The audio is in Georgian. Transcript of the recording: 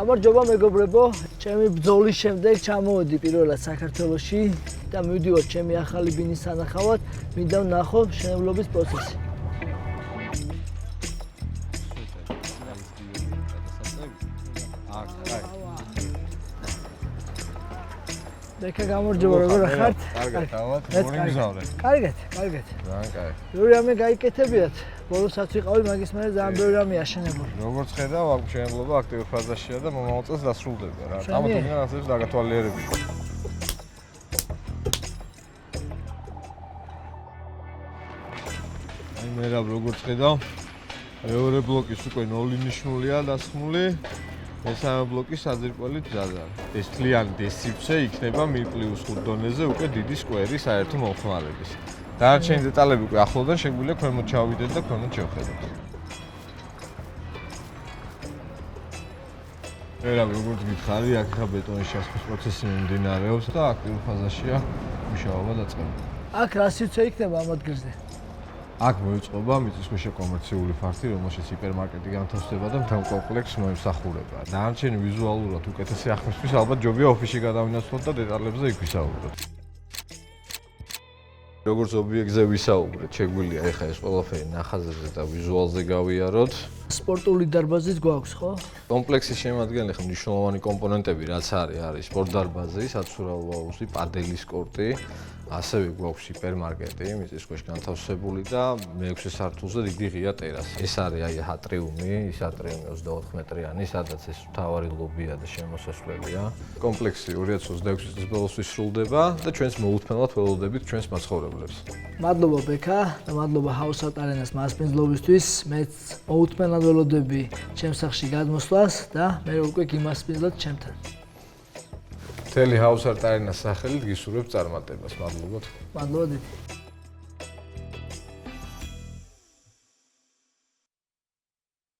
გამარჯობა მეგობრებო, ჩემი ბრძოლის შემდეგ ჩამოვედი პირველად საქართველოში და მივდივარ ჩემი ახალი ბინის სანახავად, მინდა ვნახო მშენებლობის პროცესი. Ბექა გამარჯობა, როგორ ხართ? კარგად, თავად, მოგიზავრე. კარგად. ძალიან კარგი. ბევრი რამე გაიკეთებიათ. ბოლოსაც ვიყავი, მაგის მერე ძალიან ბევრი რამე აშენებული. როგორც ხედავ, აქ მშენებლობა აქტიურ ფაზაშია და მომავალ წელს დასრულდება რა. ამათ უნდა ასეც დაგათვალიერებინო. აი მე რა როგორც ხედავ, მეორე ბლოკის უკვე 0 ნიშნულია დასხმული. მესამე ბლოკის საძირკველი მზადაა. ეს მთლიანი დესიფცე იქნება მ+5 დონეზე უკვე დიდი სკვერი საერთო მომხმარების. დანარჩენი დეტალები უკვე ახლოდან შეგვიძლია ქვემოთ ჩავიდეთ და ქვემოთ შევხედოთ. ერავე როგორც გითხარი, აქ ხა ბეტონის შასხვის პროცესი მიმდინარეობს და აქტიურ ფაზაშია მუშაობა დაწყებული. აქ რა სივრცე იქნება ამ ადგილზე? აქ მოიწყობა მიწისქვეშა კომერციული ფართი, რომელშიც ჰიპერმარკეტი განთავსდება და მთავარ კომპლექსს მოემსახურება. დანარჩენი ვიზუალურად უკეთესი ახმისთვის ალბათ ჯობია ოფისში გადავინაცვლოთ და დეტალებზე იქ ვისაუბროთ. როგორც ობიექტზე ვისაუბრეთ, შეგვიძლია ეხა ეს ყველაფერი ნახაზებზე და ვიზუალზე გავიაროთ. სპორტული დარბაზიც გვაქვს, ხო? კომპლექსის შემადგენელი ხა მნიშვნელოვანი კომპონენტები რაც არის სპორტ დარბაზი, საცურაო აუზი, პადელის კორტი, ასევე გვაქვს ჰიპერმარკეტი, მიწისქვეშ განთავსებული და მე-6 სართულზე დიდი ღია ტერასი. ეს არის აი ატრიუმი, ის ატრიუმი 24 მეტრიანი, სადაც ეს მთავარი ლობია და შემოსასვლელია. კომპლექსი 2026 წლის ბოლოს ვისრულდება და ჩვენს მოუთმენლად ველოდებით ჩვენს მაცხოვრებლებს. მადლობა ბექა და მადლობა Hausart Arenas მასპინძლობისთვის. მეც მოუთმენლად ველოდები ჩემს სახლში გადმოსვლას და მე უკვე გიმასპინძლოთ ჩემთან. მთელი Hausart Arenas სახელით გისურვებ წარმატებას. მადლობა. მადლობა დიდი.